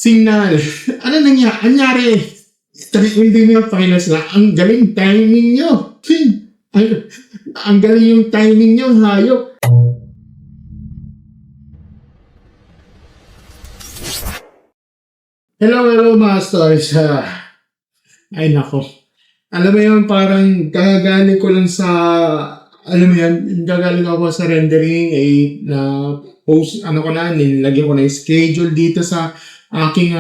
Signal. Ano nangyari? Hindi mo yung finals na. Ang galing timing nyo. Ang galing yung timing nyo, hayop. Hello mga stars. Ay nako. Alam mo yun, parang kagagaling ko lang sa, alam mo yan, gagaling ako sa rendering, na post, ano ko na, nilagyan ko na yung schedule dito sa aking,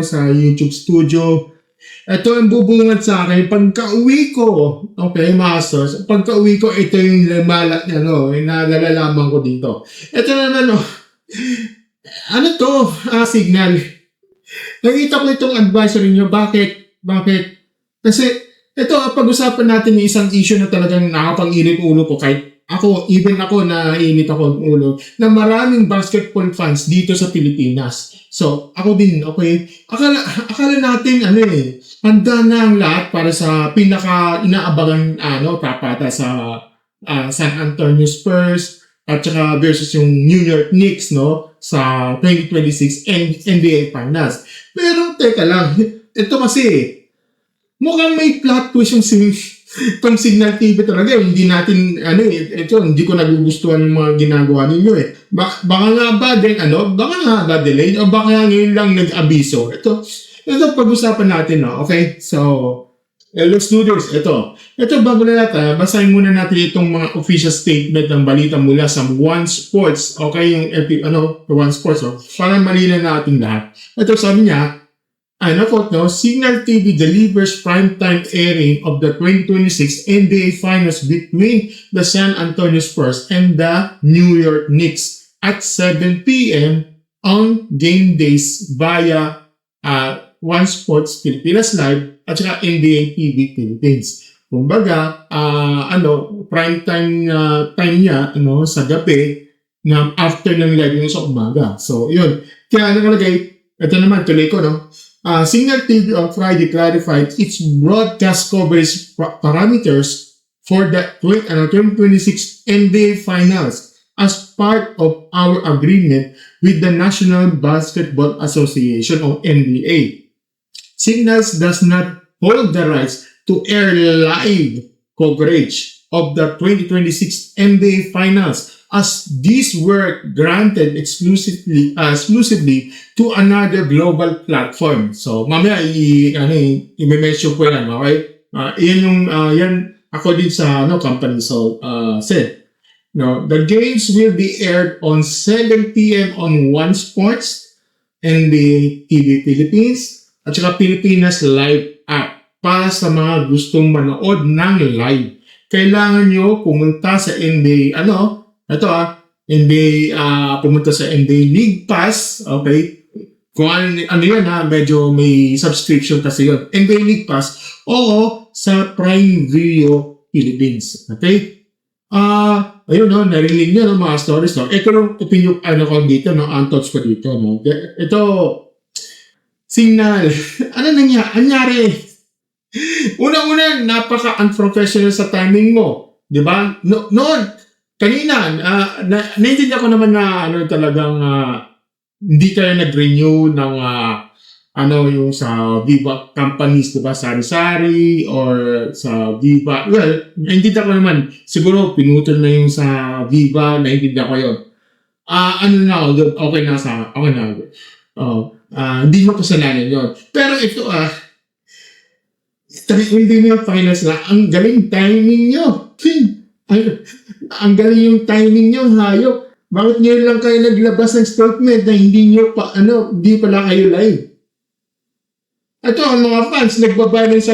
sa YouTube studio. Ito ang bubungad sa akin, pagka-uwi ko, okay, masters, pagka-uwi ko, ito yung nalalaman ko dito. Ito naman, ano to, signal. Nakita ko itong advisory nyo, bakit? Kasi, ito, pag-usapan natin yung isang issue na talagang nakapang-init ulo ko, kahit ako, even ako, naiinit ako ng ulo, na maraming basketball fans dito sa Pilipinas. So, ako din, okay? Akala natin, handa na ang lahat para sa pinaka-inaabangan, tapata sa San Antonio Spurs, at saka versus yung New York Knicks, no? Sa 2026 NBA Finals. Pero, teka lang, ito kasi, mukhang may plot twist yung itong Signal TV talaga. Hindi natin, hindi ko nagugustuhan yung mga ginagawa ninyo eh. Baka nga ba delay, o baka ngayon lang nag-abiso. Ito pag-usapan natin, no? Okay? So, let's do this. Ito, bago na natin, basahin muna natin itong mga official statement ng balita mula sa One Sports. Okay? Yung, One Sports, para malina natin lahat. Ito, sabi niya, Signal TV delivers primetime airing of the 2026 NBA Finals between the San Antonio Spurs and the New York Knicks at 7 p.m. on game days via One Sports Pilipinas Live at saka NBA TV Philippines. Kumbaga, primetime time niya sa gabi na after ng live yun sa umaga. So, yun. Kaya nakalagay, ito naman, tuloy ko, no? Signal TV on Friday clarified its broadcast coverage parameters for the 2026 NBA Finals as part of our agreement with the National Basketball Association or NBA. Signals does not hold the rights to air live coverage of the 2026 NBA Finals as these were granted exclusively to another global platform. So, mamaya i-mention ko yan, okay? Yan ako din sa company said. No, the games will be aired on 7 p.m. on One Sports and the TV Philippines at saka Pilipinas Live app para sa mga gustong manood ng live. Kailangan nyo pumunta sa NBA, pumunta sa NBA League Pass, okay? Kung yan medyo may subscription kasi yun. NBA League Pass, o sa Prime Video Philippines, okay? Ayun, narinig nyo mga stories, no? Ito yung opinion, ko dito, ang thoughts ko dito, no? Ito, Signal. Ano nangyari? Una-una, napaka-unprofessional sa timing mo. Di ba? Noon, kanina, naiintindihan ko naman na talagang hindi tayo nag-renew ng yung sa Viva companies, di ba? Sari-sari or sa Viva. Well, naiintindihan ko naman. Siguro, pinutol na yung sa Viva, naiintindihan ko yun. Okay na. Hindi mo kasalanan yun. Pero ito, hindi mo yung finals na, ang galing timing nyo. Ang galing yung timing nyo, hayop. Bakit ngayon lang kayo naglabas ng statement na hindi nyo hindi pala kayo live? Ito, ang mga fans, nagbabayad ng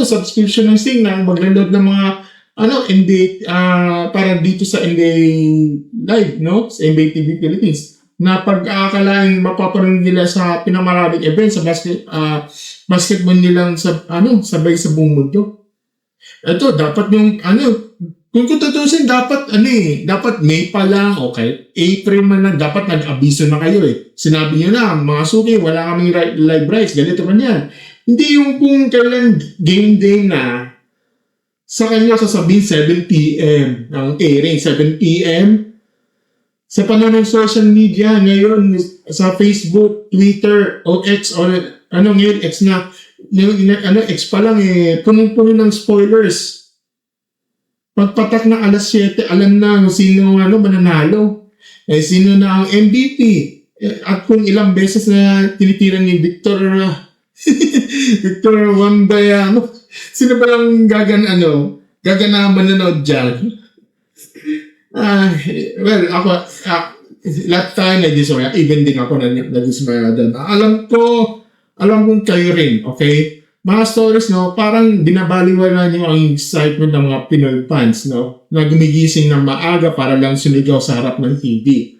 subscription ng Signal, mag-reload ng mga, NBA, para dito sa NBA Live, no? Sa NBA TV Philippines. Na pag-aakalain mapapanood nila sa pinamaraming event sa basketball nilang sabay sa buong mundo. Ito, dapat yung, kung tutusin, dapat May pa lang, okay, April man lang, dapat nag-abiso na kayo eh. Sinabi nyo na, mga suki, wala kaming live rights, ganito man yan. Hindi yung kung kailan game day na, sa kanya sasabihin 7 p.m. ang airing, 7 p.m. Sa panahon ng social media, ngayon, sa Facebook, Twitter, o X, o ano ngayon, X na, X pa lang punong-puno ng spoilers. Pagpatak ng alas 7, alam na kung sino mananalo. Sino na ang MVP. At kung ilang beses na tinitira ni Victor Victor Wembanyama, sino ba lang gagana manonood dyan? Well, ako, lahat tayo na-dismaya. Even din ako na-dismaya doon. Alam kong kayo rin, okay? Mga stories, no, parang binabaliwala niyo ang excitement ng mga Pinoy fans, no, na gumigising ng maaga para lang sumigaw sa harap ng TV.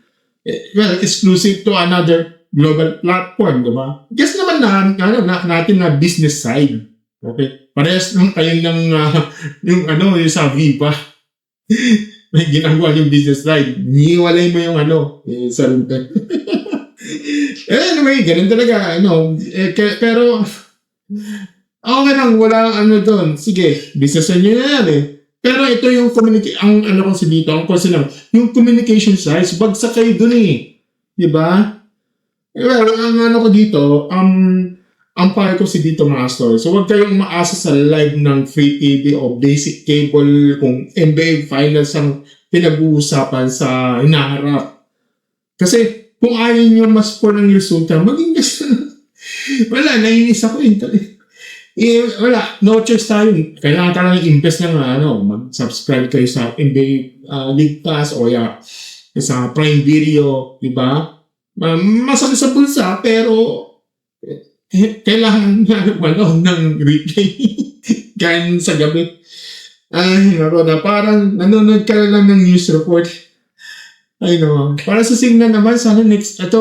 Well, exclusive to another global platform, di ba? Guess naman natin na business side. Okay? Parehas naman kayo ng yung sa Viva. May ginagawa yung business side. Niwalay mo yung sa router. Anyway, ganun talaga, pero okay lang, wala doon. Sige, business nyo na yan Pero ito yung yung communication size, bagsak kayo dun Di ba? Well, ang ko dito, ang payo ko dito mga story. So, huwag kayong umaasa sa live ng free TV o basic cable kung NBA Finals ang pinag-uusapan sa hinaharap. Kasi, kung ayaw nyo mas po ng resulta, maging gusto wala, nainis ako wala, no choice tayo. Kailangan talagang invest na mag-subscribe kayo sa NBA League Pass o sa Prime Video, di ba? Masakit sa bulsa, pero kailangan ng replay kain sa gabi. Parang nanonood ka lang ng news report. Para sa Signal naman, sana next, ito,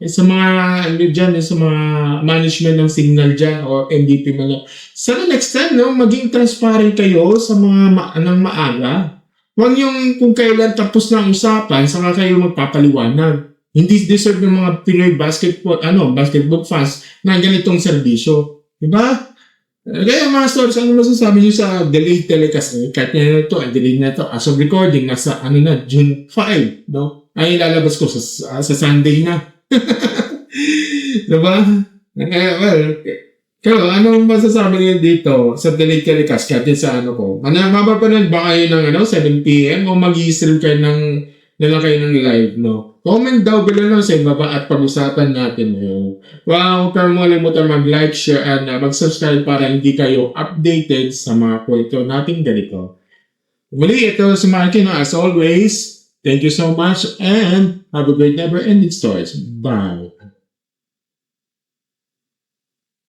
sa mga, sa mga management ng Signal dyan, o MVP mo lang. Sana next time, maging transparent kayo sa mga maaga. Huwag yung kung kailan tapos na ang usapan, saka kayo magpapaliwanag. Hindi deserve ng mga Pinoy basketball fans na ganitong serbisyo. Diba? Kaya mga stories, ano masasabi nyo sa delayed telecast? Kahit delayed na ito. As of recording, nasa June 5, ay lalabas ko sa Sunday na. Diba? Well, kayo, anong masasabi niyo dito sa delayed telecast? Kahit sa mapapanood ba kayo ng 7 p.m. o mag-i-stream kayo kayo ng live, Comment daw below lang sa ibaba at pag-usapan natin. Huwag kang malimutan mag-like, share, and mag-subscribe para hindi kayo updated sa mga kwento natin ganito. Muli, ito si Marky, as always. Thank you so much and have a great never-ending stories. Bye.